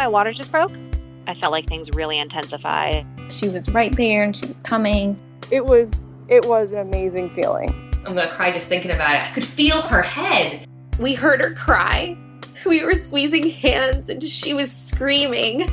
my water just broke. I felt like things really intensified. She was right there and she was coming. It was an amazing feeling. I'm going to cry just thinking about it. I could feel her head. We heard her cry. We were squeezing hands and she was screaming.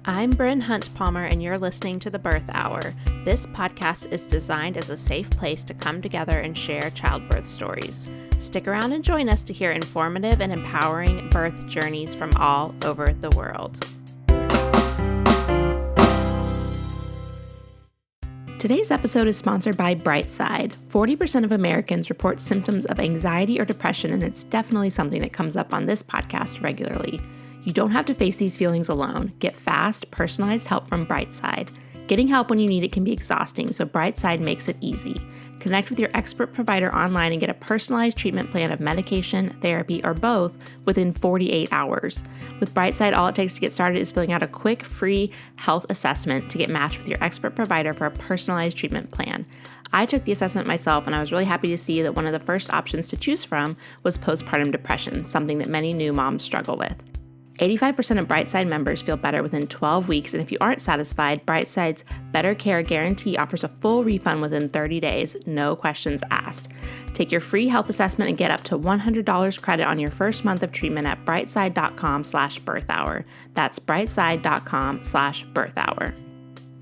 I'm Bryn Hunt-Palmer and you're listening to The Birth Hour. This podcast is designed as a safe place to come together and share childbirth stories. Stick around and join us to hear informative and empowering birth journeys from all over the world. Today's episode is sponsored by Brightside. 40% of Americans report symptoms of anxiety or depression, and it's definitely something that comes up on this podcast regularly. You don't have to face these feelings alone. Get fast, personalized help from Brightside. Getting help when you need it can be exhausting, so Brightside makes it easy. Connect with your expert provider online and get a personalized treatment plan of medication, therapy, or both within 48 hours. With Brightside, all it takes to get started is filling out a quick, free health assessment to get matched with your expert provider for a personalized treatment plan. I took the assessment myself, and I was really happy to see that one of the first options to choose from was postpartum depression, something that many new moms struggle with. 85% of Brightside members feel better within 12 weeks, and if you aren't satisfied, Brightside's Better Care Guarantee offers a full refund within 30 days, no questions asked. Take your free health assessment and get up to $100 credit on your first month of treatment at brightside.com/birthhour. That's brightside.com/birthhour.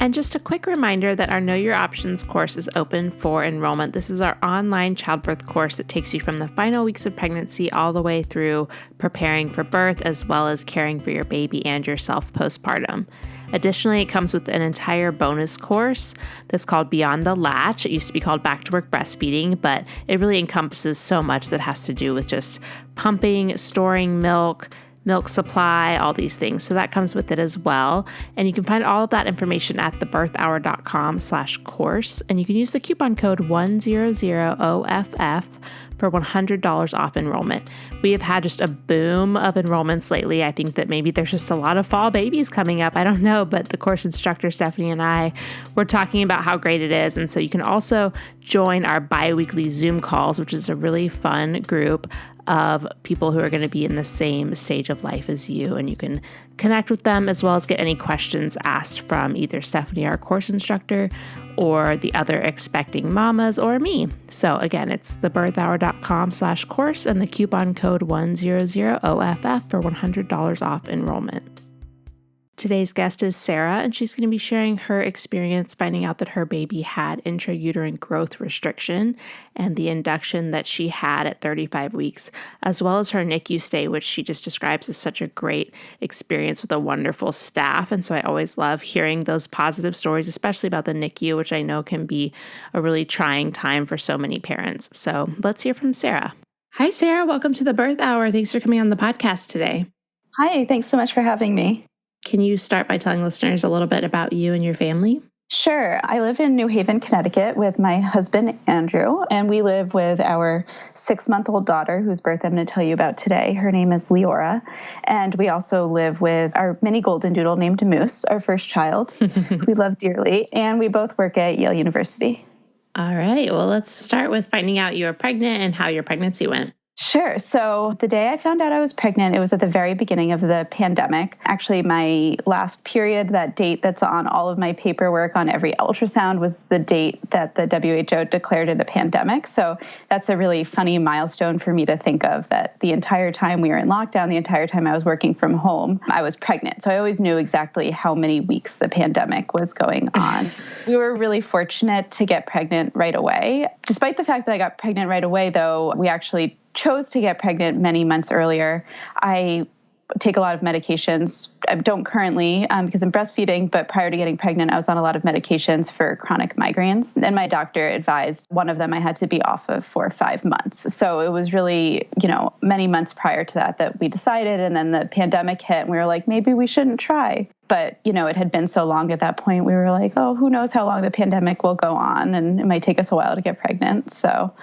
And just a quick reminder that our Know Your Options course is open for enrollment. This is our online childbirth course that takes you from the final weeks of pregnancy all the way through preparing for birth, as well as caring for your baby and yourself postpartum. Additionally, it comes with an entire bonus course that's called Beyond the Latch. It used to be called Back to Work Breastfeeding, but it really encompasses so much that has to do with just pumping, storing milk supply, all these things. So that comes with it as well. And you can find all of that information at thebirthhour.com/course. And you can use the coupon code 100OFF for $100 off enrollment. We have had just a boom of enrollments lately. I think that maybe there's just a lot of fall babies coming up. I don't know, but the course instructor, Stephanie, and I were talking about how great it is. And so you can also join our bi-weekly Zoom calls, which is a really fun group of people who are going to be in the same stage of life as you. And you can connect with them as well as get any questions asked from either Stephanie, our course instructor, or the other expecting mamas or me. So again, it's thebirthhour.com/course and the coupon code 100OFF for $100 off enrollment. Today's guest is Sara, and she's going to be sharing her experience finding out that her baby had intrauterine growth restriction and the induction that she had at 35 weeks, as well as her NICU stay, which she just describes as such a great experience with a wonderful staff. And so I always love hearing those positive stories, especially about the NICU, which I know can be a really trying time for so many parents. So let's hear from Sara. Hi, Sara. Welcome to the Birth Hour. Thanks for coming on the podcast today. Hi, thanks so much for having me. Can you start by telling listeners a little bit about you and your family? Sure. I live in New Haven, Connecticut with my husband, Andrew, and we live with our 6-month-old daughter whose birth I'm going to tell you about today. Her name is Leora. And we also live with our mini golden doodle named Moose, our first child. We love dearly. And we both work at Yale University. All right. Well, let's start with finding out you were pregnant and how your pregnancy went. Sure. So the day I found out I was pregnant, it was at the very beginning of the pandemic. Actually, my last period, that date that's on all of my paperwork on every ultrasound, was the date that the WHO declared it a pandemic. So that's a really funny milestone for me to think of, that the entire time we were in lockdown, the entire time I was working from home, I was pregnant. So I always knew exactly how many weeks the pandemic was going on. We were really fortunate to get pregnant right away. Despite the fact that I got pregnant right away, though, we actually chose to get pregnant many months earlier. I take a lot of medications. I don't currently because I'm breastfeeding, but prior to getting pregnant, I was on a lot of medications for chronic migraines. And my doctor advised one of them I had to be off of for 5 months. So it was really, many months prior to that we decided. And then the pandemic hit and we were like, maybe we shouldn't try. But, it had been so long at that point, we were like, oh, who knows how long the pandemic will go on. And it might take us a while to get pregnant. So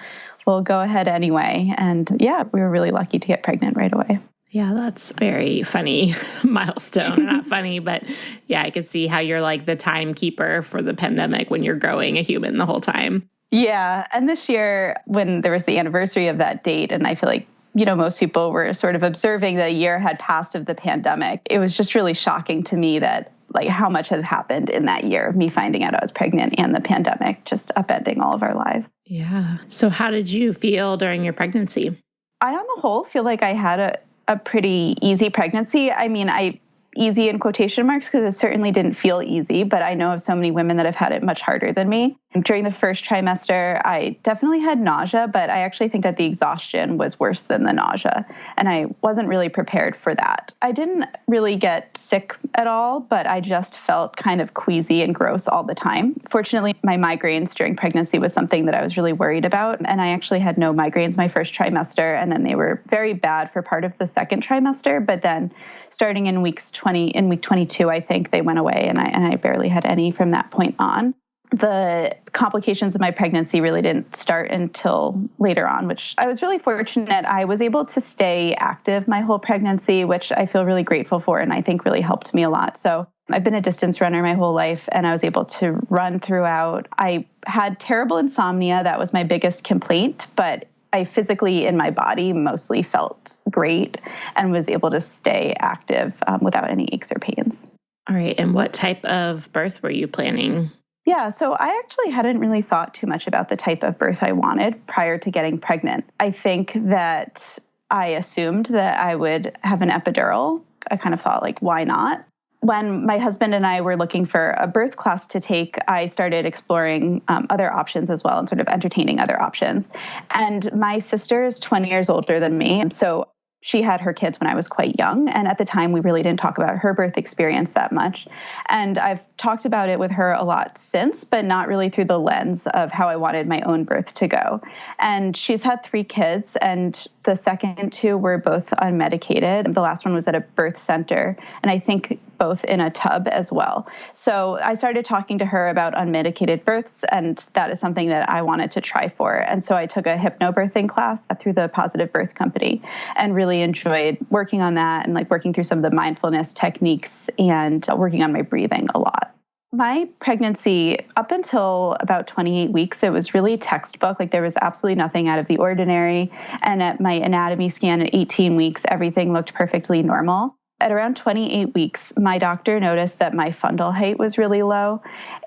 we'll go ahead anyway. And yeah, we were really lucky to get pregnant right away. Yeah, that's a very funny milestone. Not funny, but yeah, I could see how you're like the timekeeper for the pandemic when you're growing a human the whole time. Yeah. And this year, when there was the anniversary of that date, and I feel like most people were sort of observing that a year had passed of the pandemic. It was just really shocking to me that like how much had happened in that year of me finding out I was pregnant and the pandemic just upending all of our lives. Yeah. So how did you feel during your pregnancy? I, on the whole, feel like I had a pretty easy pregnancy. I mean, easy in quotation marks because it certainly didn't feel easy, but I know of so many women that have had it much harder than me. During the first trimester, I definitely had nausea, but I actually think that the exhaustion was worse than the nausea, and I wasn't really prepared for that. I didn't really get sick at all, but I just felt kind of queasy and gross all the time. Fortunately, my migraines during pregnancy was something that I was really worried about, and I actually had no migraines my first trimester, and then they were very bad for part of the second trimester, but then starting in week 22, I think they went away, and I barely had any from that point on. The complications of my pregnancy really didn't start until later on, which I was really fortunate. I was able to stay active my whole pregnancy, which I feel really grateful for and I think really helped me a lot. So I've been a distance runner my whole life and I was able to run throughout. I had terrible insomnia. That was my biggest complaint, but I physically in my body mostly felt great and was able to stay active without any aches or pains. All right. And what type of birth were you planning? Yeah, so I actually hadn't really thought too much about the type of birth I wanted prior to getting pregnant. I think that I assumed that I would have an epidural. I kind of thought, like, why not? When my husband and I were looking for a birth class to take, I started exploring other options as well and sort of entertaining other options. And my sister is 20 years older than me, so she had her kids when I was quite young. And at the time, we really didn't talk about her birth experience that much. And I've talked about it with her a lot since, but not really through the lens of how I wanted my own birth to go. And she's had 3 kids, and the second 2 were both unmedicated. The last one was at a birth center, and I think both in a tub as well. So I started talking to her about unmedicated births, and that is something that I wanted to try for. And so I took a hypnobirthing class through the Positive Birth Company and really enjoyed working on that and like working through some of the mindfulness techniques and working on my breathing a lot. My pregnancy, up until about 28 weeks, it was really textbook. Like there was absolutely nothing out of the ordinary. And at my anatomy scan at 18 weeks, everything looked perfectly normal. At around 28 weeks, my doctor noticed that my fundal height was really low,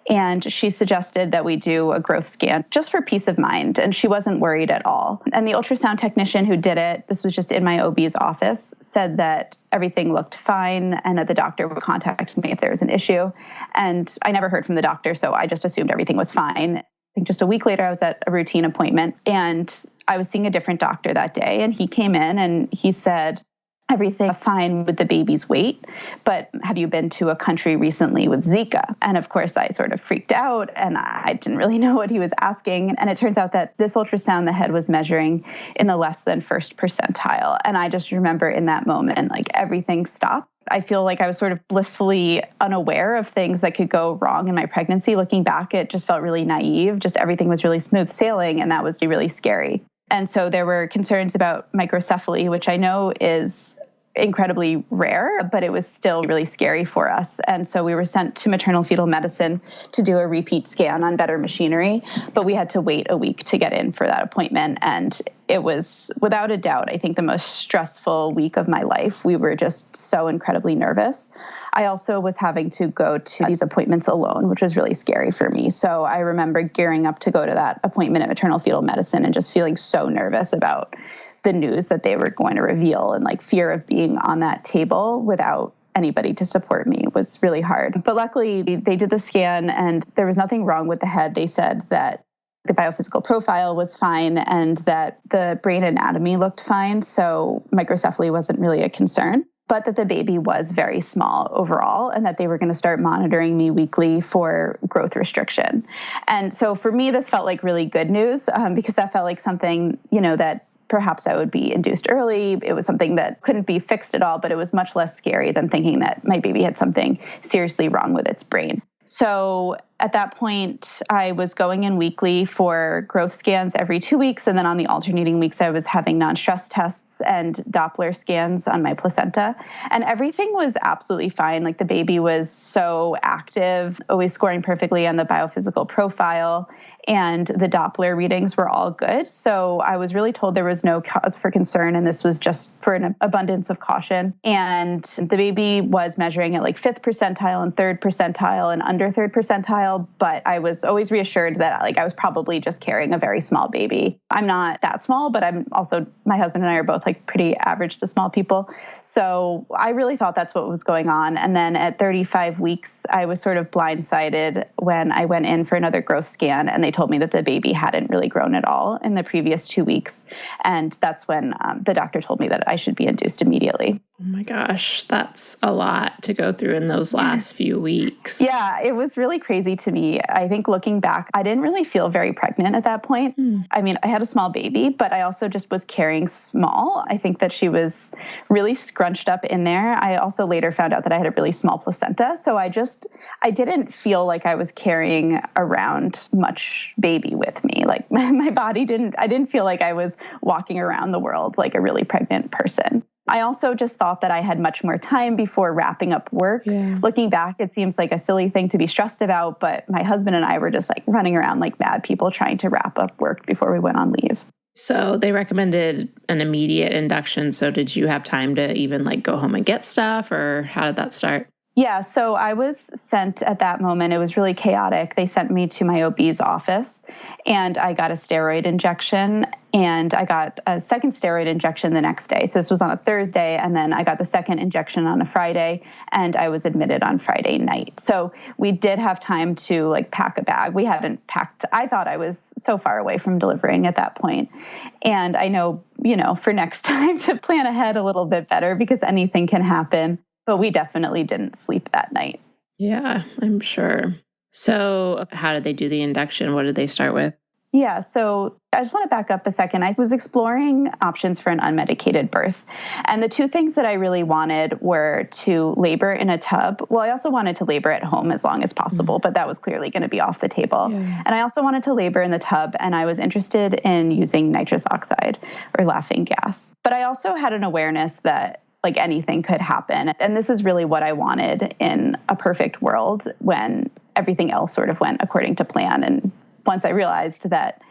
and she suggested that we do a growth scan just for peace of mind, and she wasn't worried at all. And the ultrasound technician who did it, this was just in my OB's office, said that everything looked fine and that the doctor would contact me if there was an issue. And I never heard from the doctor, so I just assumed everything was fine. I think just a week later, I was at a routine appointment, and I was seeing a different doctor that day, and he came in and he said, everything fine with the baby's weight, but have you been to a country recently with Zika? And of course, I sort of freaked out and I didn't really know what he was asking. And it turns out that this ultrasound the head was measuring in the less than first percentile. And I just remember in that moment, like everything stopped. I feel like I was sort of blissfully unaware of things that could go wrong in my pregnancy. Looking back, it just felt really naive. Just everything was really smooth sailing, and that was really scary. And so there were concerns about microcephaly, which I know is incredibly rare, but it was still really scary for us. And so we were sent to maternal fetal medicine to do a repeat scan on better machinery, but we had to wait a week to get in for that appointment. And it was, without a doubt, I think the most stressful week of my life. We were just so incredibly nervous. I also was having to go to these appointments alone, which was really scary for me. So I remember gearing up to go to that appointment at maternal fetal medicine and just feeling so nervous about the news that they were going to reveal, and like fear of being on that table without anybody to support me was really hard. But luckily they did the scan and there was nothing wrong with the head. They said that the biophysical profile was fine and that the brain anatomy looked fine. So microcephaly wasn't really a concern, but that the baby was very small overall and that they were going to start monitoring me weekly for growth restriction. And so for me, this felt like really good news because that felt like something, that perhaps I would be induced early. It was something that couldn't be fixed at all, but it was much less scary than thinking that my baby had something seriously wrong with its brain. So at that point, I was going in weekly for growth scans every 2 weeks. And then on the alternating weeks, I was having non-stress tests and Doppler scans on my placenta. And everything was absolutely fine. Like the baby was so active, always scoring perfectly on the biophysical profile. And the Doppler readings were all good. So I was really told there was no cause for concern, and this was just for an abundance of caution. And the baby was measuring at like 5th percentile and 3rd percentile and under 3rd percentile, but I was always reassured that like I was probably just carrying a very small baby. I'm not that small, but I'm also, my husband and I are both like pretty average to small people. So I really thought that's what was going on. And then at 35 weeks, I was sort of blindsided when I went in for another growth scan, and they told me that the baby hadn't really grown at all in the previous 2 weeks. And that's when the doctor told me that I should be induced immediately. Oh my gosh, that's a lot to go through in those last few weeks. Yeah, it was really crazy to me. I think looking back, I didn't really feel very pregnant at that point. I mean, I had a small baby, but I also just was carrying small. I think that she was really scrunched up in there. I also later found out that I had a really small placenta. So I didn't feel like I was carrying around much baby with me. Like my body I didn't feel like I was walking around the world like a really pregnant person. I also just thought that I had much more time before wrapping up work. Yeah. Looking back, it seems like a silly thing to be stressed about, but my husband and I were just like running around like mad people trying to wrap up work before we went on leave. So they recommended an immediate induction. So did you have time to even like go home and get stuff, or how did that start? Yeah, so I was sent at that moment. It was really chaotic. They sent me to my OB's office, and I got a steroid injection, and I got a second steroid injection the next day. So this was on a Thursday, and then I got the second injection on a Friday, and I was admitted on Friday night. So we did have time to like pack a bag. We hadn't packed. I thought I was so far away from delivering at that point. And I know, for next time to plan ahead a little bit better because anything can happen. But we definitely didn't sleep that night. Yeah, I'm sure. So how did they do the induction? What did they start with? Yeah, so I just want to back up a second. I was exploring options for an unmedicated birth. And the two things that I really wanted were to labor in a tub. Well, I also wanted to labor at home as long as possible, but that was clearly going to be off the table. Yeah. And I also wanted to labor in the tub, and I was interested in using nitrous oxide or laughing gas. But I also had an awareness that like anything could happen. And this is really what I wanted in a perfect world when everything else sort of went according to plan. And once I realized that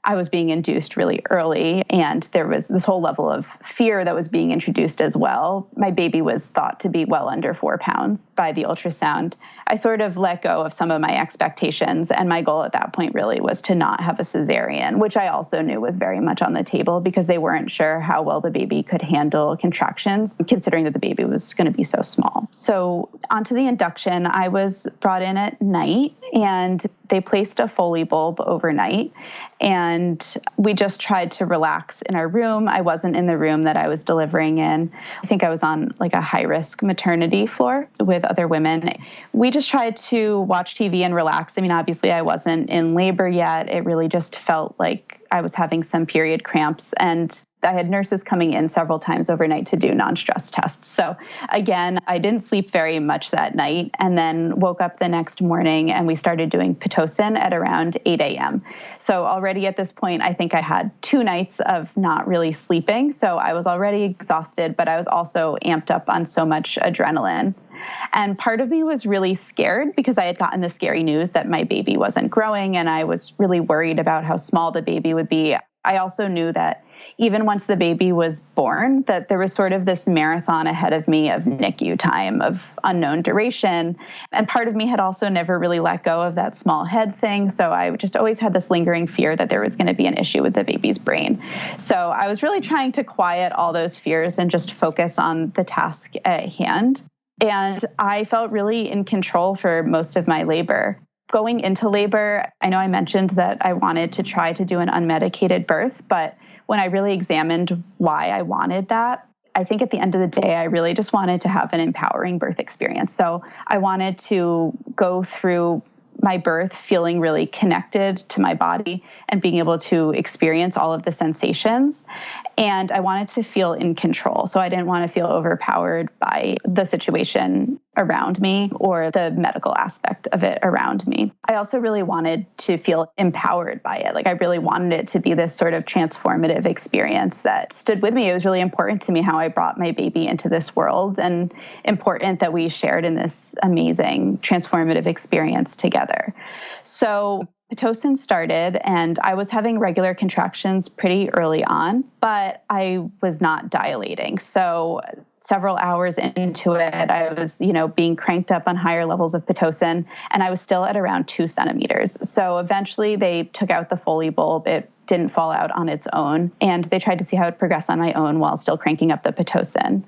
I was being induced really early, and there was this whole level of fear that was being introduced as well. My baby was thought to be well under 4 pounds by the ultrasound. I sort of let go of some of my expectations, and my goal at that point really was to not have a cesarean, which I also knew was very much on the table because they weren't sure how well the baby could handle contractions, considering that the baby was going to be so small. So onto the induction, I was brought in at night, and they placed a Foley bulb overnight, and we just tried to relax in our room. I wasn't in the room that I was delivering in. I think I was on like a high-risk maternity floor with other women. We just tried to watch TV and relax. I mean, obviously I wasn't in labor yet. It really just felt like I was having some period cramps, and I had nurses coming in several times overnight to do non-stress tests. So again, I didn't sleep very much that night, and then woke up the next morning and we started doing Pitocin at around 8 a.m. So already at this point, I think I had 2 nights of not really sleeping. So I was already exhausted, but I was also amped up on so much adrenaline. And part of me was really scared because I had gotten the scary news that my baby wasn't growing, and I was really worried about how small the baby would be. I also knew that even once the baby was born, that there was sort of this marathon ahead of me of NICU time of unknown duration. And part of me had also never really let go of that small head thing. So I just always had this lingering fear that there was going to be an issue with the baby's brain. So I was really trying to quiet all those fears and just focus on the task at hand. And I felt really in control for most of my labor. Going into labor, I know I mentioned that I wanted to try to do an unmedicated birth, but when I really examined why I wanted that, I think at the end of the day, I really just wanted to have an empowering birth experience. So I wanted to go through my birth feeling really connected to my body and being able to experience all of the sensations. And I wanted to feel in control. So I didn't want to feel overpowered by the situation. around me or the medical aspect of it around me. I also really wanted to feel empowered by it. Like I really wanted it to be this sort of transformative experience that stood with me. It was really important to me how I brought my baby into this world, and important that we shared in this amazing transformative experience together. So Pitocin started and I was having regular contractions pretty early on, but I was not dilating. So several hours into it, I was, being cranked up on higher levels of Pitocin, and I was still at around 2 centimeters. So eventually they took out the Foley bulb. It didn't fall out on its own, and they tried to see how it would progress on my own while still cranking up the Pitocin.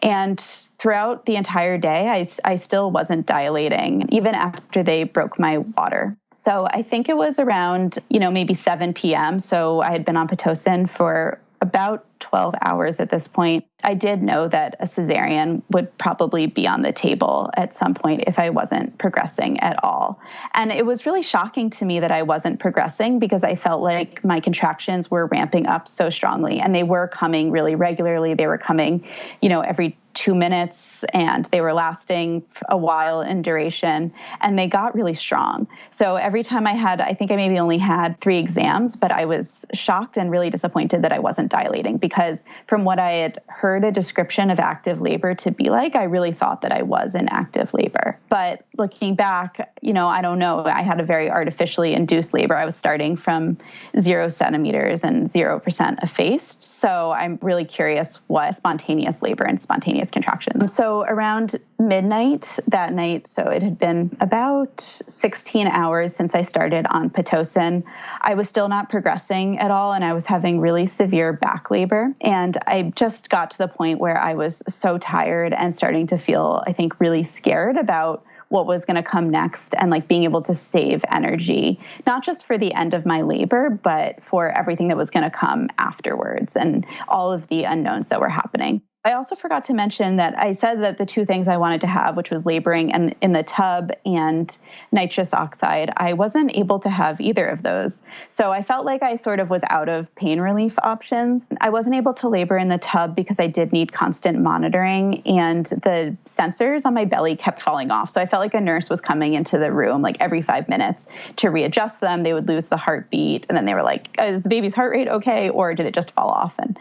And throughout the entire day, I still wasn't dilating, even after they broke my water. So I think it was around, maybe 7 p.m. So I had been on Pitocin for about 12 hours at this point. I did know that a cesarean would probably be on the table at some point if I wasn't progressing at all. And it was really shocking to me that I wasn't progressing, because I felt like my contractions were ramping up so strongly, and they were coming really regularly. They were coming, every 2 minutes, and they were lasting a while in duration, and they got really strong. So every time I think I maybe only had 3 exams, but I was shocked and really disappointed that I wasn't dilating, because from what I had heard a description of active labor to be like, I really thought that I was in active labor. But looking back, I don't know, I had a very artificially induced labor. I was starting from 0 centimeters and 0% effaced. So I'm really curious what spontaneous labor and spontaneous contractions. So around midnight that night, so it had been about 16 hours since I started on Pitocin, I was still not progressing at all, and I was having really severe back labor. And I just got to the point where I was so tired and starting to feel, I think, really scared about what was going to come next, and like being able to save energy, not just for the end of my labor, but for everything that was going to come afterwards and all of the unknowns that were happening. I also forgot to mention that I said that the 2 things I wanted to have, which was laboring and in the tub and nitrous oxide, I wasn't able to have either of those. So I felt like I sort of was out of pain relief options. I wasn't able to labor in the tub because I did need constant monitoring, and the sensors on my belly kept falling off. So I felt like a nurse was coming into the room like every 5 minutes to readjust them. They would lose the heartbeat, and then they were like, is the baby's heart rate okay, or did it just fall off? And,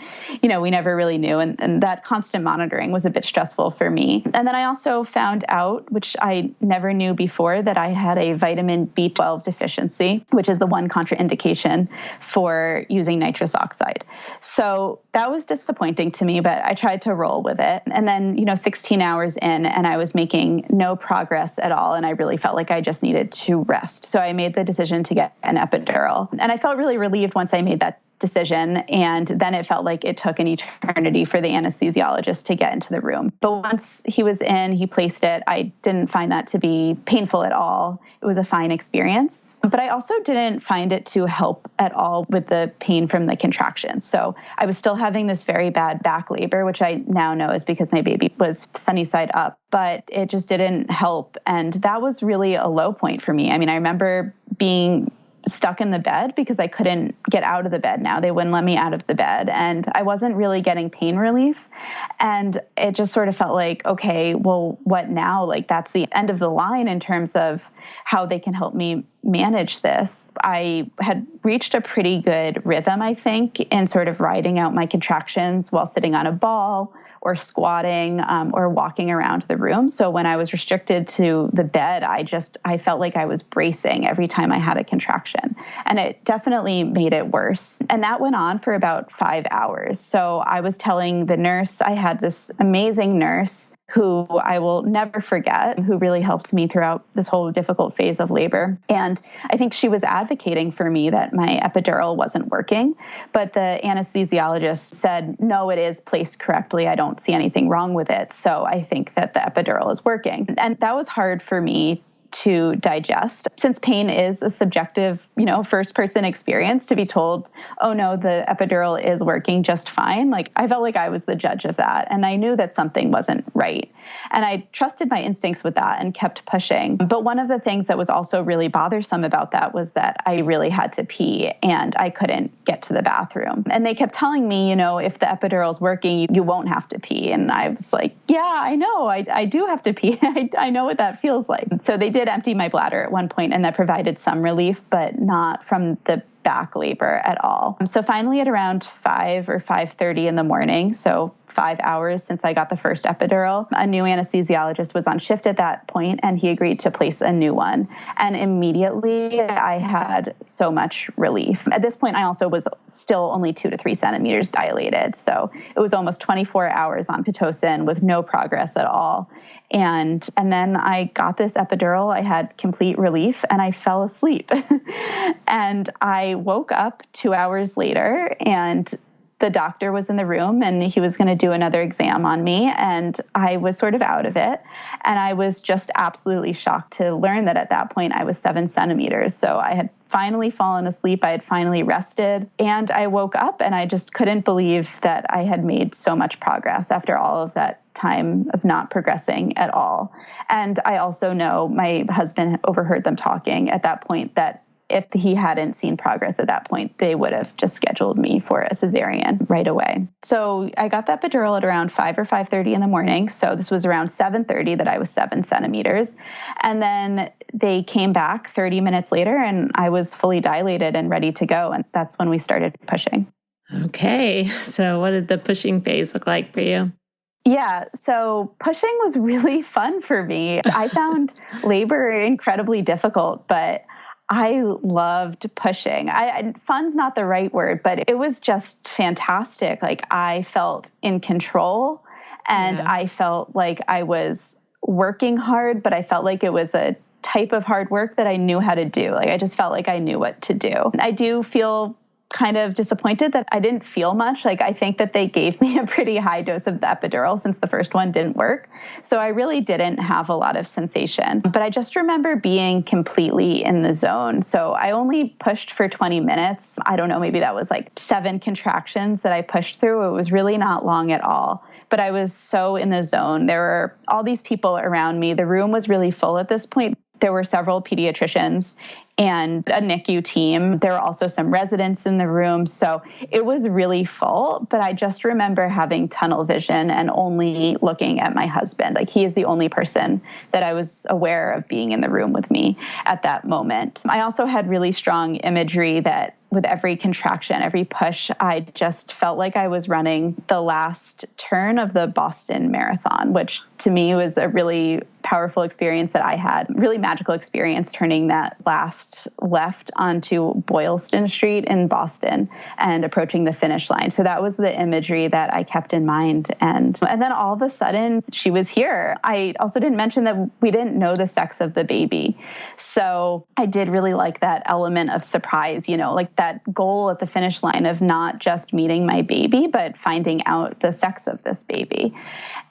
we never really knew. And that constant monitoring was a bit stressful for me. And then I also found out, which I never knew before, that I had a vitamin B12 deficiency, which is the one contraindication for using nitrous oxide. So that was disappointing to me, but I tried to roll with it. And then, 16 hours in, and I was making no progress at all. And I really felt like I just needed to rest. So I made the decision to get an epidural. And I felt really relieved once I made that decision. And then it felt like it took an eternity for the anesthesiologist to get into the room. But once he was in, he placed it. I didn't find that to be painful at all. It was a fine experience. But I also didn't find it to help at all with the pain from the contractions. So I was still having this very bad back labor, which I now know is because my baby was sunny side up, but it just didn't help. And that was really a low point for me. I mean, I remember being stuck in the bed because I couldn't get out of the bed now. They wouldn't let me out of the bed, and I wasn't really getting pain relief. And it just sort of felt like, okay, well, what now? Like, that's the end of the line in terms of how they can help me manage this. I had reached a pretty good rhythm, I think, in sort of riding out my contractions while sitting on a ball or squatting or walking around the room. So when I was restricted to the bed, I felt like I was bracing every time I had a contraction. And it definitely made it worse. And that went on for about 5 hours. So I was telling the nurse, I had this amazing nurse who I will never forget, who really helped me throughout this whole difficult phase of labor. And I think she was advocating for me that my epidural wasn't working, but the anesthesiologist said, no, it is placed correctly. I don't see anything wrong with it. So I think that the epidural is working. And that was hard for me to digest. Since pain is a subjective, first person experience, to be told, oh no, the epidural is working just fine. Like, I felt like I was the judge of that. And I knew that something wasn't right. And I trusted my instincts with that and kept pushing. But one of the things that was also really bothersome about that was that I really had to pee and I couldn't get to the bathroom. And they kept telling me, if the epidural's working, you won't have to pee. And I was like, yeah, I know, I do have to pee. I know what that feels like. So they did empty my bladder at one point, and that provided some relief, but not from the back labor at all. So finally at around 5 or 5:30 in the morning, so 5 hours since I got the first epidural, a new anesthesiologist was on shift at that point, and he agreed to place a new one. And immediately I had so much relief. At this point, I also was still only 2 to 3 centimeters dilated. So it was almost 24 hours on Pitocin with no progress at all. And then I got this epidural, I had complete relief, and I fell asleep. And I woke up 2 hours later, and the doctor was in the room, and he was going to do another exam on me, and I was sort of out of it. And I was just absolutely shocked to learn that at that point I was 7 centimeters. So I had finally fallen asleep. I had finally rested, and I woke up and I just couldn't believe that I had made so much progress after all of that time of not progressing at all. And I also know my husband overheard them talking at that point that if he hadn't seen progress at that point, they would have just scheduled me for a cesarean right away. So I got that epidural at around 5 or 5:30 in the morning. So this was around 7:30 that I was 7 centimeters. And then they came back 30 minutes later, and I was fully dilated and ready to go. And that's when we started pushing. Okay. So what did the pushing phase look like for you? Yeah, so pushing was really fun for me. I found labor incredibly difficult, but I loved pushing. Fun's not the right word, but it was just fantastic. Like, I felt in control, and I felt like I was working hard, but I felt like it was a type of hard work that I knew how to do. Like, I just felt like I knew what to do. I do feel kind of disappointed that I didn't feel much. Like, I think that they gave me a pretty high dose of the epidural since the first one didn't work. So I really didn't have a lot of sensation. But I just remember being completely in the zone. So I only pushed for 20 minutes. I don't know, maybe that was like 7 contractions that I pushed through. It was really not long at all. But I was so in the zone. There were all these people around me. The room was really full at this point. There were several pediatricians and a NICU team. There were also some residents in the room. So it was really full, but I just remember having tunnel vision and only looking at my husband. Like, he is the only person that I was aware of being in the room with me at that moment. I also had really strong imagery that with every contraction, every push, I just felt like I was running the last turn of the Boston Marathon, which to me was a really powerful experience that I had, really magical experience turning that last left onto Boylston Street in Boston and approaching the finish line. So that was the imagery that I kept in mind. And then all of a sudden she was here. I also didn't mention that we didn't know the sex of the baby. So I did really like that element of surprise, like that goal at the finish line of not just meeting my baby, but finding out the sex of this baby.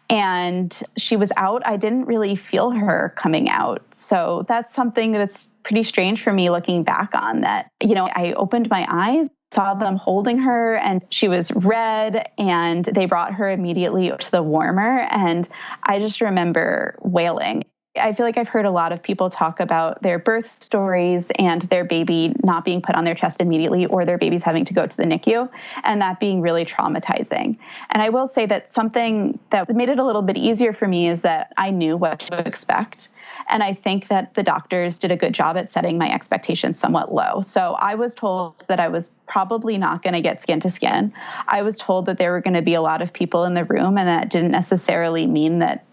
And she was out. I didn't really feel her coming out. So that's something that's pretty strange for me looking back on that. I opened my eyes, saw them holding her, and she was red, and they brought her immediately to the warmer. And I just remember wailing. I feel like I've heard a lot of people talk about their birth stories and their baby not being put on their chest immediately, or their babies having to go to the NICU, and that being really traumatizing. And I will say that something that made it a little bit easier for me is that I knew what to expect. And I think that the doctors did a good job at setting my expectations somewhat low. So I was told that I was probably not going to get skin to skin. I was told that there were going to be a lot of people in the room, and that didn't necessarily mean that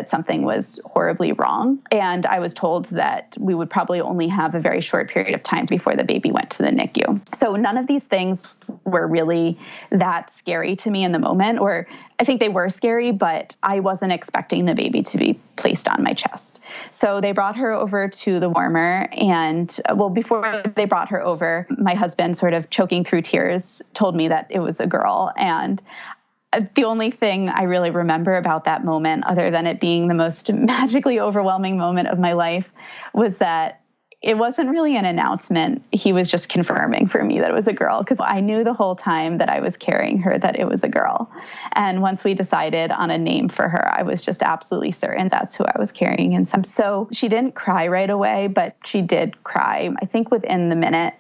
something was horribly wrong. And I was told that we would probably only have a very short period of time before the baby went to the NICU. So none of these things were really that scary to me in the moment, or I think they were scary, but I wasn't expecting the baby to be placed on my chest. So they brought her over to the warmer, and before they brought her over, my husband, sort of choking through tears, told me that it was a girl. And The only thing I really remember about that moment, other than it being the most magically overwhelming moment of my life, was that it wasn't really an announcement. He was just confirming for me that it was a girl, because I knew the whole time that I was carrying her that it was a girl. And once we decided on a name for her, I was just absolutely certain that's who I was carrying. And so she didn't cry right away, but she did cry, I think, within the minute.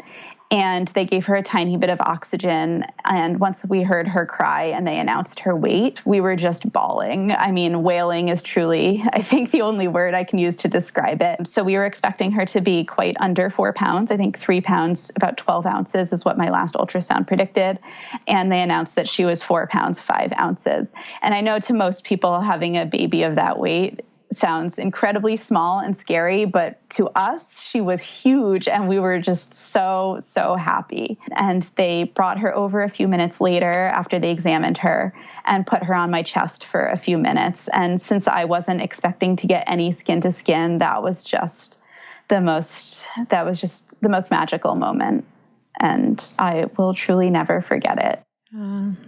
And they gave her a tiny bit of oxygen. And once we heard her cry and they announced her weight, we were just bawling. I mean, wailing is truly, I think, the only word I can use to describe it. So we were expecting her to be quite under 4 pounds. I think 3 pounds, about 12 ounces is what my last ultrasound predicted. And they announced that she was 4 pounds, 5 ounces. And I know to most people, having a baby of that weight sounds incredibly small and scary, but to us, she was huge, and we were just so happy. And they brought her over a few minutes later after they examined her and put her on my chest for a few minutes. And since I wasn't expecting to get any skin to skin, that was just the most magical moment. And I will truly never forget it.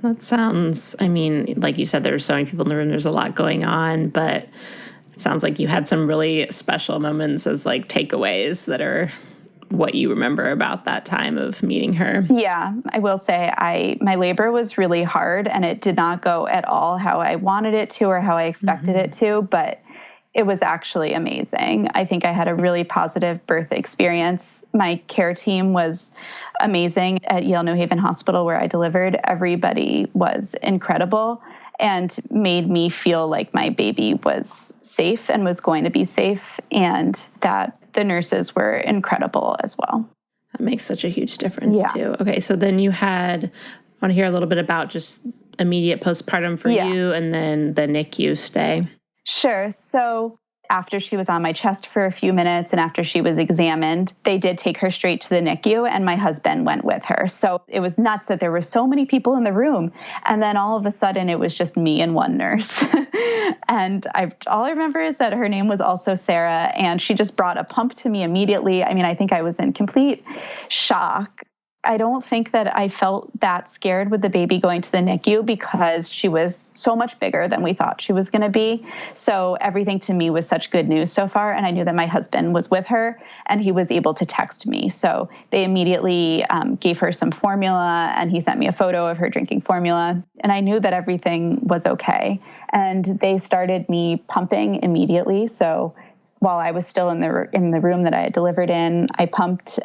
That sounds, I mean, like you said, there were so many people in the room, there's a lot going on, but sounds like you had some really special moments as like takeaways that are what you remember about that time of meeting her. Yeah, I will say my labor was really hard, and it did not go at all how I wanted it to or how I expected it to, but it was actually amazing. I think I had a really positive birth experience. My care team was amazing at Yale New Haven Hospital where I delivered. Everybody was incredible and made me feel like my baby was safe and was going to be safe, and that the nurses were incredible as well. That makes such a huge difference too. Okay, so then I want to hear a little bit about just immediate postpartum for you and then the NICU stay. Sure. So after she was on my chest for a few minutes and after she was examined, they did take her straight to the NICU, and my husband went with her. So it was nuts that there were so many people in the room. And then all of a sudden it was just me and one nurse. And all I remember is that her name was also Sara, and she just brought a pump to me immediately. I mean, I think I was in complete shock. I don't think that I felt that scared with the baby going to the NICU because she was so much bigger than we thought she was going to be. So everything to me was such good news so far. And I knew that my husband was with her and he was able to text me. So they immediately gave her some formula, and he sent me a photo of her drinking formula. And I knew that everything was okay. And they started me pumping immediately. So while I was still in the room that I had delivered in, I pumped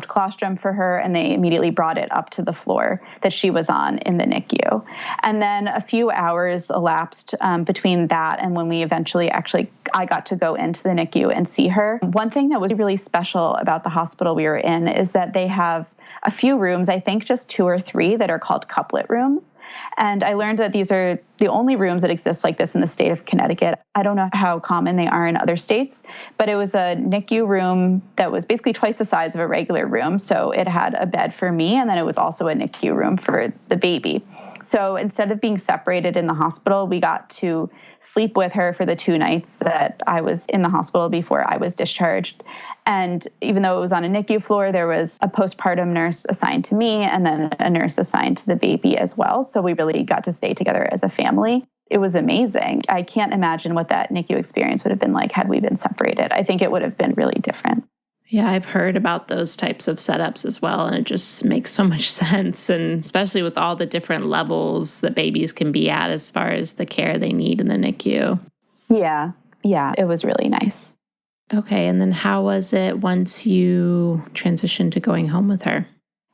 colostrum for her, and they immediately brought it up to the floor that she was on in the NICU. And then a few hours elapsed between that and when we eventually I got to go into the NICU and see her. One thing that was really special about the hospital we were in is that they have a few rooms, I think just 2 or 3, that are called couplet rooms. And I learned that these are the only rooms that exist like this in the state of Connecticut. I don't know how common they are in other states, but it was a NICU room that was basically twice the size of a regular room. So it had a bed for me, and then it was also a NICU room for the baby. So instead of being separated in the hospital, we got to sleep with her for the 2 nights that I was in the hospital before I was discharged. And even though it was on a NICU floor, there was a postpartum nurse assigned to me and then a nurse assigned to the baby as well. So we really got to stay together as a family. It was amazing. I can't imagine what that NICU experience would have been like had we been separated. I think it would have been really different. Yeah, I've heard about those types of setups as well, and it just makes so much sense, and especially with all the different levels that babies can be at as far as the care they need in the NICU. Yeah, it was really nice. Okay, and then how was it once you transitioned to going home with her?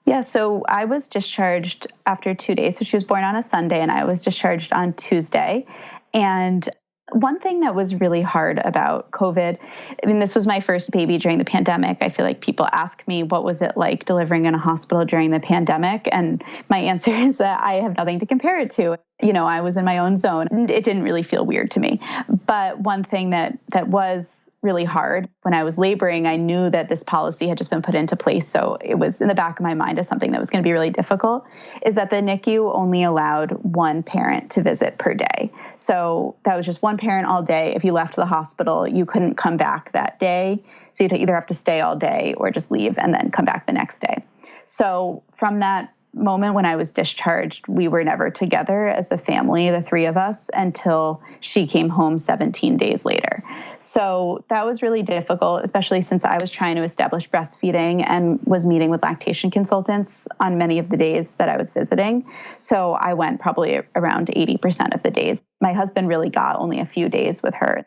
Yeah, so I was discharged after 2 days. So she was born on a Sunday, and I was discharged on Tuesday. And one thing that was really hard about COVID, I mean, this was my first baby during the pandemic. I feel like people ask me, what was it like delivering in a hospital during the pandemic? And my answer is that I have nothing to compare it to. You know, I was in my own zone. It didn't really feel weird to me. But one thing that was really hard when I was laboring, I knew that this policy had just been put into place. So it was in the back of my mind as something that was going to be really difficult, is that the NICU only allowed one parent to visit per day. So that was just one parent all day. If you left the hospital, you couldn't come back that day. So you'd either have to stay all day or just leave and then come back the next day. So from that moment when I was discharged, we were never together as a family, the three of us, until she came home 17 days later. So that was really difficult, especially since I was trying to establish breastfeeding and was meeting with lactation consultants on many of the days that I was visiting. So I went probably around 80% of the days. My husband really got only a few days with her.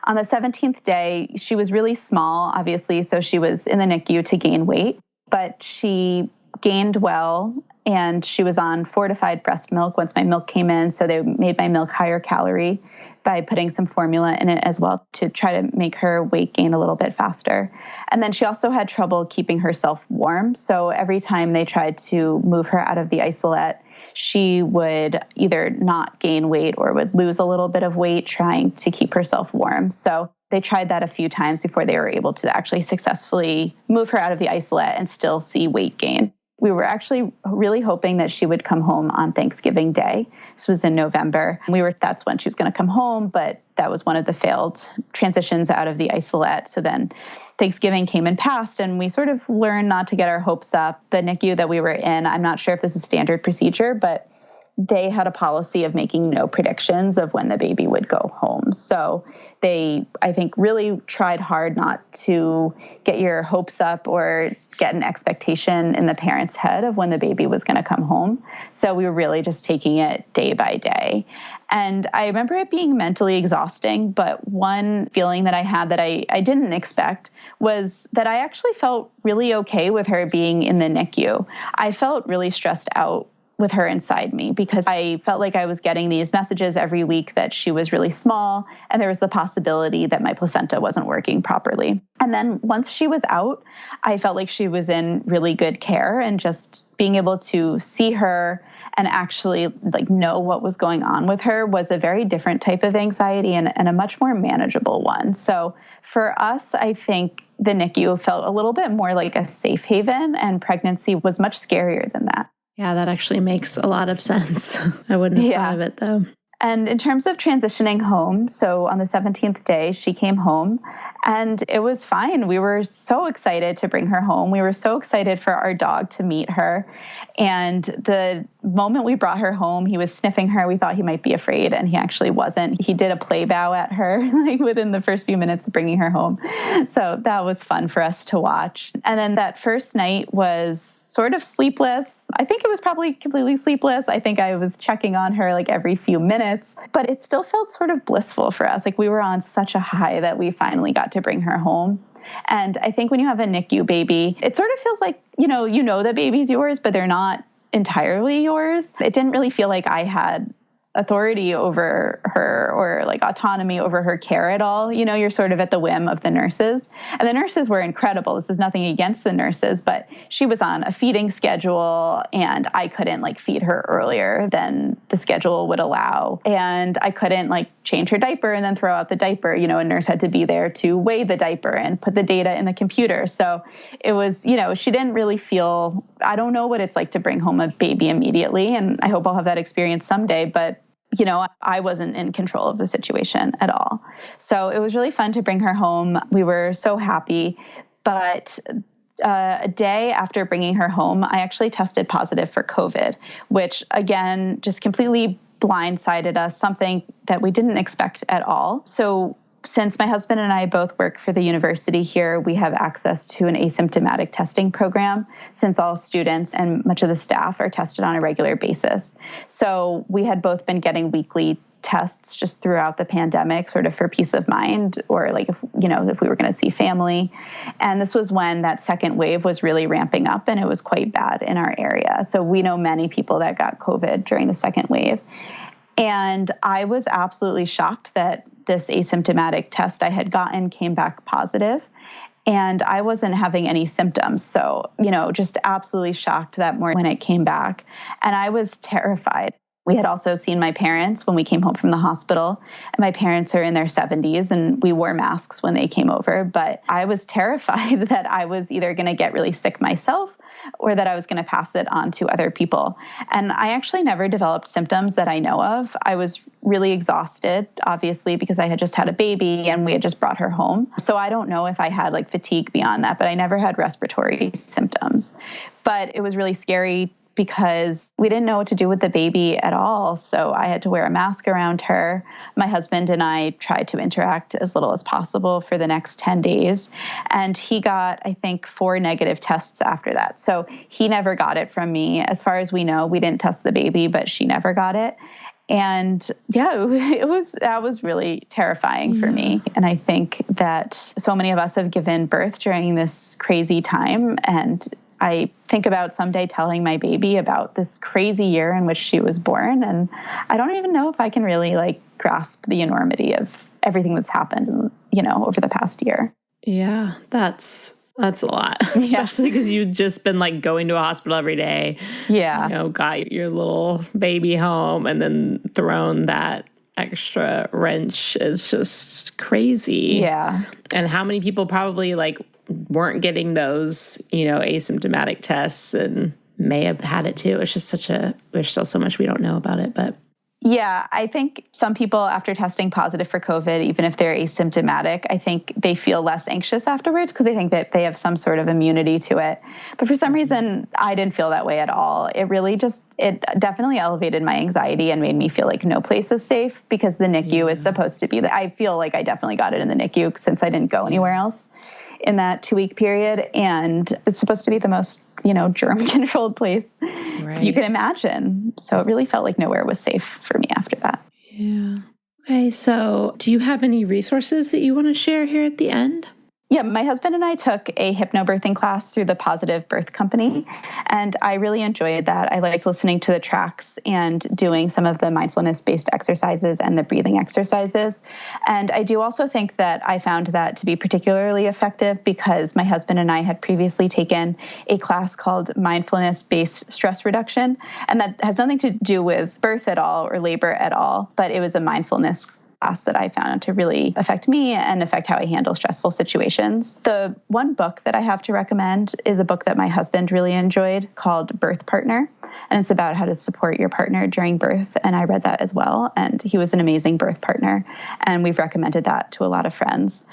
On the 17th day, she was really small, obviously, so she was in the NICU to gain weight, but she gained well, and she was on fortified breast milk once my milk came in. So they made my milk higher calorie by putting some formula in it as well to try to make her weight gain a little bit faster. And then she also had trouble keeping herself warm. So every time they tried to move her out of the isolette, she would either not gain weight or would lose a little bit of weight trying to keep herself warm. So they tried that a few times before they were able to actually successfully move her out of the isolette and still see weight gain. We were actually really hoping that she would come home on Thanksgiving Day. This was in November. That's when she was going to come home, but that was one of the failed transitions out of the isolette. So then Thanksgiving came and passed, and we sort of learned not to get our hopes up. The NICU that we were in, I'm not sure if this is standard procedure, but they had a policy of making no predictions of when the baby would go home. So they, I think, really tried hard not to get your hopes up or get an expectation in the parent's head of when the baby was going to come home. So we were really just taking it day by day. And I remember it being mentally exhausting, but one feeling that I had that I didn't expect was that I actually felt really okay with her being in the NICU. I felt really stressed out with her inside me because I felt like I was getting these messages every week that she was really small and there was the possibility that my placenta wasn't working properly. And then once she was out, I felt like she was in really good care, and just being able to see her and actually know what was going on with her was a very different type of anxiety and a much more manageable one. So for us, I think the NICU felt a little bit more like a safe haven, and pregnancy was much scarier than that. Yeah, that actually makes a lot of sense. I wouldn't have thought of it, though. And in terms of transitioning home, so on the 17th day, she came home and it was fine. We were so excited to bring her home. We were so excited for our dog to meet her. And the moment we brought her home, he was sniffing her. We thought he might be afraid, and he actually wasn't. He did a play bow at her within the first few minutes of bringing her home. So that was fun for us to watch. And then that first night was sort of sleepless. I think it was probably completely sleepless. I think I was checking on her every few minutes, but it still felt sort of blissful for us. We were on such a high that we finally got to bring her home. And I think when you have a NICU baby, it sort of feels like, you know the baby's yours, but they're not entirely yours. It didn't really feel like I had authority over her or autonomy over her care at all. You're sort of at the whim of the nurses. And the nurses were incredible. This is nothing against the nurses, but she was on a feeding schedule and I couldn't feed her earlier than the schedule would allow. And I couldn't change her diaper and then throw out the diaper. A nurse had to be there to weigh the diaper and put the data in the computer. So it was, she didn't really feel, I don't know what it's like to bring home a baby immediately. And I hope I'll have that experience someday, but I wasn't in control of the situation at all. So it was really fun to bring her home. We were so happy. But a day after bringing her home, I actually tested positive for COVID, which again, just completely blindsided us, something that we didn't expect at all. So since my husband and I both work for the university here, we have access to an asymptomatic testing program since all students and much of the staff are tested on a regular basis. So we had both been getting weekly tests just throughout the pandemic, sort of for peace of mind, or if we were going to see family. And this was when that second wave was really ramping up and it was quite bad in our area. So we know many people that got COVID during the second wave. And I was absolutely shocked that this asymptomatic test I had gotten came back positive, and I wasn't having any symptoms. So, just absolutely shocked that morning when it came back. And I was terrified. We had also seen my parents when we came home from the hospital, and my parents are in their 70s and we wore masks when they came over. But I was terrified that I was either going to get really sick myself or that I was going to pass it on to other people. And I actually never developed symptoms that I know of. I was really exhausted, obviously, because I had just had a baby and we had just brought her home. So I don't know if I had fatigue beyond that, but I never had respiratory symptoms. But it was really scary because we didn't know what to do with the baby at all. So I had to wear a mask around her. My husband and I tried to interact as little as possible for the next 10 days. And he got, I think, 4 negative tests after that. So he never got it from me. As far as we know, we didn't test the baby, but she never got it. And yeah, that was really terrifying for me. And I think that so many of us have given birth during this crazy time. And I think about someday telling my baby about this crazy year in which she was born. And I don't even know if I can really grasp the enormity of everything that's happened, over the past year. Yeah, that's a lot, especially because you've just been going to a hospital every day. Yeah. Got your little baby home and then thrown that extra wrench is just crazy. Yeah. And how many people probably weren't getting those, asymptomatic tests and may have had it too. It's just there's still so much we don't know about it, but. Yeah, I think some people after testing positive for COVID, even if they're asymptomatic, I think they feel less anxious afterwards because they think that they have some sort of immunity to it. But for some reason, I didn't feel that way at all. It definitely elevated my anxiety and made me feel like no place is safe because the NICU is supposed to be I feel like I definitely got it in the NICU since I didn't go anywhere else in that 2-week period. And it's supposed to be the most, germ-controlled place you can imagine. So it really felt like nowhere was safe for me after that. Yeah. Okay, so do you have any resources that you want to share here at the end? Yeah, my husband and I took a hypnobirthing class through the Positive Birth Company, and I really enjoyed that. I liked listening to the tracks and doing some of the mindfulness-based exercises and the breathing exercises. And I do also think that I found that to be particularly effective because my husband and I had previously taken a class called mindfulness-based stress reduction, and that has nothing to do with birth at all or labor at all, but it was a mindfulness class that I found to really affect me and affect how I handle stressful situations. The one book that I have to recommend is a book that my husband really enjoyed called Birth Partner. And it's about how to support your partner during birth. And I read that as well. And he was an amazing birth partner. And we've recommended that to a lot of friends.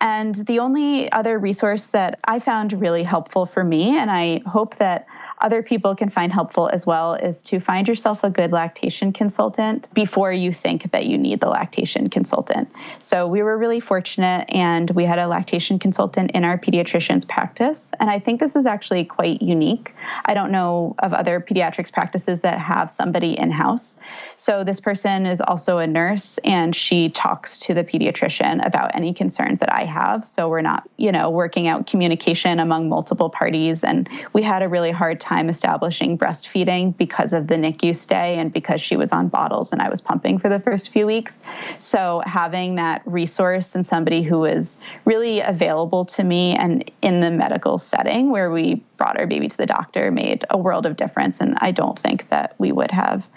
And the only other resource that I found really helpful for me, and I hope that other people can find helpful as well, is to find yourself a good lactation consultant before you think that you need the lactation consultant. So we were really fortunate and we had a lactation consultant in our pediatrician's practice. And I think this is actually quite unique. I don't know of other pediatrics practices that have somebody in-house. So this person is also a nurse and she talks to the pediatrician about any concerns that I have. So we're not, working out communication among multiple parties. And we had a really hard time establishing breastfeeding because of the NICU stay and because she was on bottles and I was pumping for the first few weeks. So having that resource and somebody who was really available to me and in the medical setting where we brought our baby to the doctor made a world of difference. And I don't think that we would have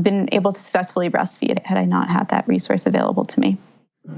been able to successfully breastfeed had I not had that resource available to me.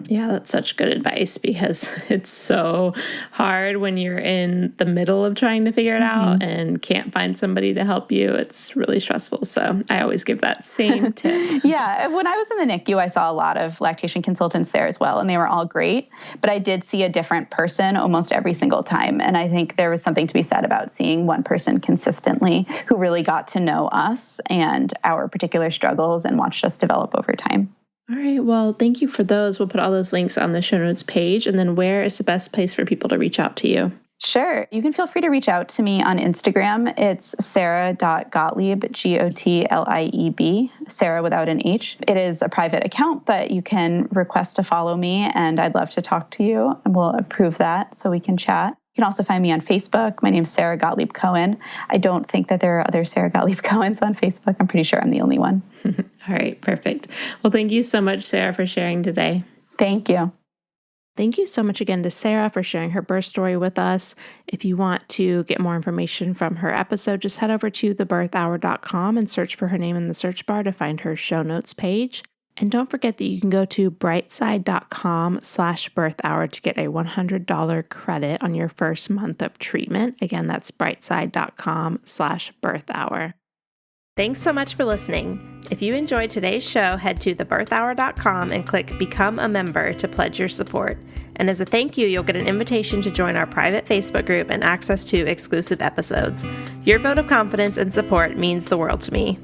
Yeah, that's such good advice because it's so hard when you're in the middle of trying to figure it out and can't find somebody to help you. It's really stressful. So I always give that same tip. Yeah, when I was in the NICU, I saw a lot of lactation consultants there as well, and they were all great. But I did see a different person almost every single time. And I think there was something to be said about seeing one person consistently who really got to know us and our particular struggles and watched us develop over time. All right. Well, thank you for those. We'll put all those links on the show notes page. And then where is the best place for people to reach out to you? Sure. You can feel free to reach out to me on Instagram. It's Sara.Gottlieb, Gottlieb, Sara without an H. It is a private account, but you can request to follow me and I'd love to talk to you and we'll approve that so we can chat. You can also find me on Facebook. My name's Sara Gottlieb-Cohen. I don't think that there are other Sara Gottlieb-Cohens on Facebook. I'm pretty sure I'm the only one. All right, perfect. Well, thank you so much, Sara, for sharing today. Thank you. Thank you so much again to Sara for sharing her birth story with us. If you want to get more information from her episode, just head over to thebirthhour.com and search for her name in the search bar to find her show notes page. And don't forget that you can go to brightside.com/birthhour to get a $100 credit on your first month of treatment. Again, that's brightside.com/birthhour. Thanks so much for listening. If you enjoyed today's show, head to thebirthhour.com and click Become a Member to pledge your support. And as a thank you, you'll get an invitation to join our private Facebook group and access to exclusive episodes. Your vote of confidence and support means the world to me.